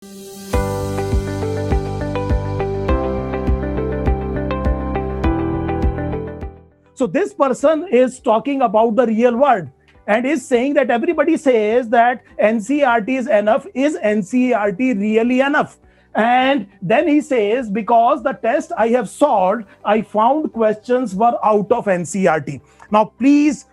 So this person is talking about the real world and is saying that everybody says that NCERT is enough. Is NCERT really enough? And then he says, because the test I have solved, I found questions were out of NCERT. Now, please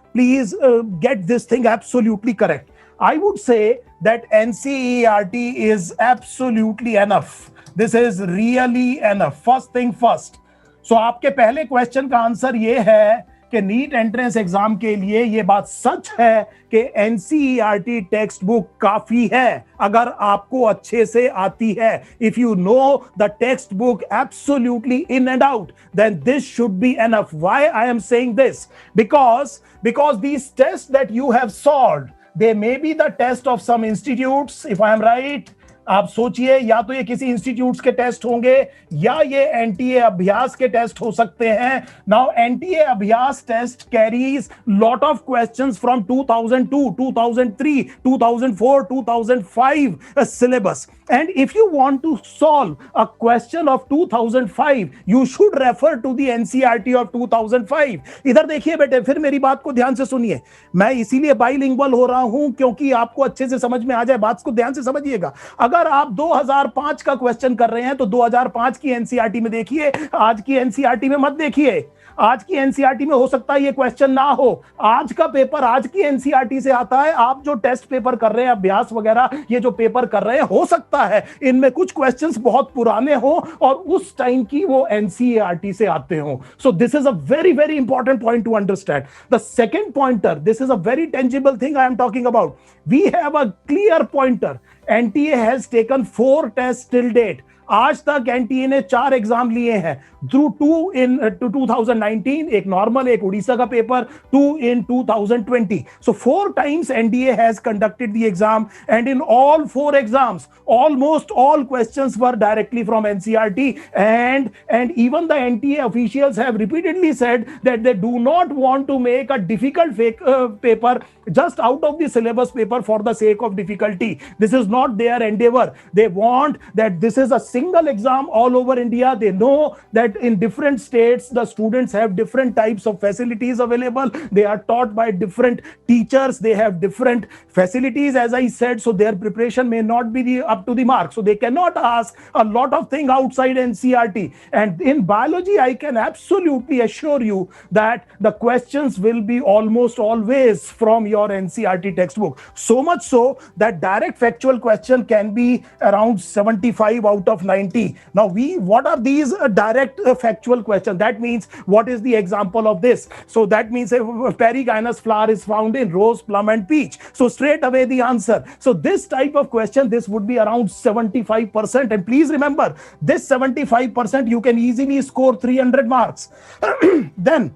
get this thing absolutely correct. I would say that NCERT is absolutely enough. This is really enough. First thing first. सो आपके पहले question का answer ये है कि NEET entrance exam के लिए ये बात सच है कि एनसीईआरटी टेक्स्ट बुक काफी है अगर आपको अच्छे से आती है. If you know the text book absolutely in and out, then this should be enough. Why I am saying this? Because these test that you have solved, they may be the test of some institutes, if I am right. आप सोचिए, या तो ये किसी institutes के test होंगे या ये एनटीए अभ्यास के टेस्ट हो सकते हैं. Now NTA Abhyas test carries lot of questions from 2002, 2003, 2004, 2005 syllabus. And if you want to solve a question of 2005, you should refer to the NCERT of 2005. इधर देखिए बेटे, फिर मेरी बात को ध्यान से सुनिए. मैं इसीलिए बाइलिंगुअल हो रहा हूं क्योंकि आपको अच्छे से समझ में आ जाए. बात को ध्यान से समझिएगा. अगर आप 2005 का क्वेश्चन कर रहे हैं तो 2005 की एनसीईआरटी में देखिए, आज की एनसीईआरटी में मत देखिए. आज की एनसीईआरटी में हो सकता है ये क्वेश्चन ना हो. आज का पेपर आज की एनसीईआरटी से आता है. आप जो टेस्ट पेपर कर रहे हैं, अभ्यास वगैरह ये जो पेपर कर रहे हैं, हो सकता है इनमें कुछ क्वेश्चंस बहुत पुराने हो और उस टाइम की वो एनसीईआरटी से आते हो. So this is a very very important point to understand. The second pointer, this is a very tangible thing I am talking about. We have a clear pointer. NTA has taken 4 test till date. आज तक NTA ने 4 exam लिए हैं. Through 2 in 2019, एक normal, एक उड़ीसा का paper, 2 in 2020. So 4 times NDA has conducted the exam, and in all 4 exams, almost all questions were directly from NCERT, and even the NTA officials have repeatedly said that they do not want to make a difficult paper just out of the syllabus paper for the sake of difficulty. This is not their endeavor. They want that this is a single exam all over India. They know that in different states the students have different types of facilities available. They are taught by different teachers. They have different facilities, as I said, so their preparation may not be up to the mark. So they cannot ask a lot of things outside NCERT. And in biology, I can absolutely assure you that the questions will be almost always from your NCERT textbook. So much so that direct factual question can be around 75 out of 90. Now, what are these direct factual questions? That means, what is the example of this? So that means a perigynous flower is found in rose, plum and peach. So straight away the answer. So this type of question, this would be around 75%. And please remember, this 75% you can easily score 300 marks. Then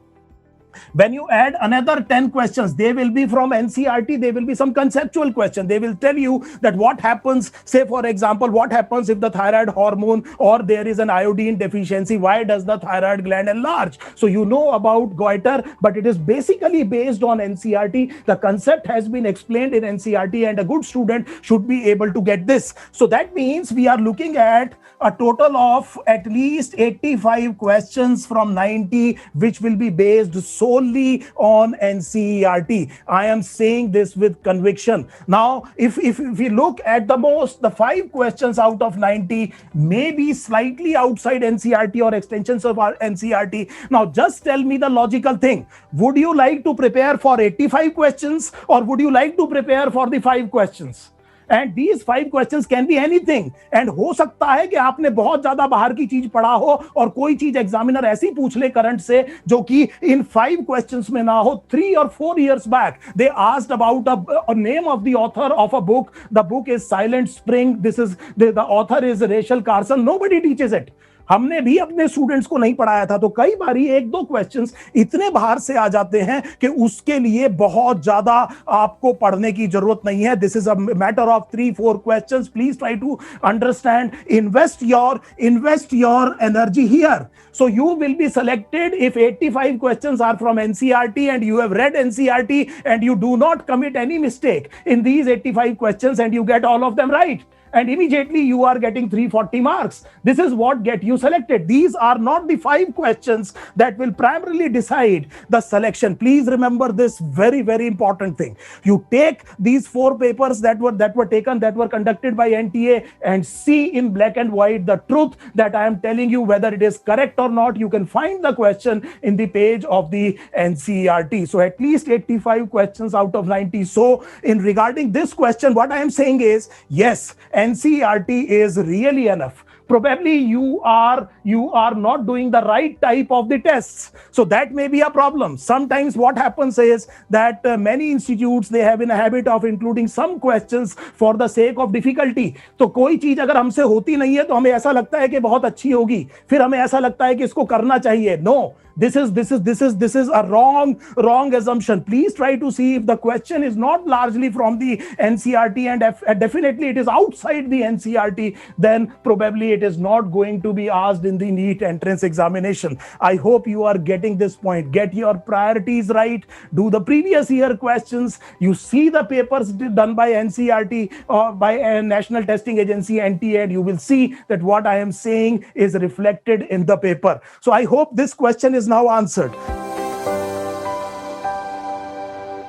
when you add another 10 questions, they will be from NCERT. They will be some conceptual question. They will tell you that what happens, say for example, what happens if the thyroid hormone or there is an iodine deficiency? Why does the thyroid gland enlarge? So you know about goiter, but it is basically based on NCERT. The concept has been explained in NCERT, and a good student should be able to get this. So that means we are looking at a total of at least 85 questions from 90, which will be based solely on NCERT. I am saying this with conviction. Now, if we look at the 5 questions out of 90 may be slightly outside NCERT or extensions of our NCERT. Now, just tell me the logical thing. Would you like to prepare for 85 questions or would you like to prepare for the 5 questions? And these 5 questions can be anything. And हो सकता है कि आपने बहुत ज्यादा बाहर की चीज पढ़ा हो और कोई चीज एग्जामिनर ऐसी पूछ ले करंट से जो कि इन 5 क्वेश्चंस में ना हो. 3 or 4 years back they asked about a name of the author of a book. The book is Silent Spring. This is the author is Rachel Carson. Nobody teaches it. हमने भी अपने students को नहीं पढ़ाया था. तो कई बारी 1-2 क्वेश्चंस इतने बाहर से आ जाते हैं कि उसके लिए बहुत ज्यादा आपको पढ़ने की जरूरत नहीं है. This is a matter of 3-4 questions. Please try to understand. Invest your energy here. So you will be selected if 85 questions are from NCERT and you have read NCERT and you do not commit any mistake in these 85 questions and you get all of them right. and immediately you are getting 340 marks. This is what get you selected. These are not the 5 questions that will primarily decide the selection. Please remember this very, very important thing. You take these 4 papers that were conducted by NTA and see in black and white the truth that I am telling you, whether it is correct or not. You can find the question in the page of the NCERT. So at least 85 questions out of 90. So in regarding this question, what I am saying is, yes, NCERT is really enough. Probably you are not doing the right type of the tests, so that may be a problem. Sometimes what happens is that many institutes, they have in a habit of including some questions for the sake of difficulty. तो कोई चीज अगर हमसे होती नहीं है तो हमें ऐसा लगता है कि बहुत अच्छी होगी, फिर हमें ऐसा लगता है कि इसको करना चाहिए. No, this is a wrong assumption. Please try to see if the question is not largely from the NCERT and definitely it is outside the NCERT, then probably it is not going to be asked in the NEET entrance examination. I hope you are getting this point. Get your priorities right. Do the previous year questions. You see the papers done by NCERT or by a National Testing Agency, NTA, and you will see that what I am saying is reflected in the paper. So I hope this question is now answered.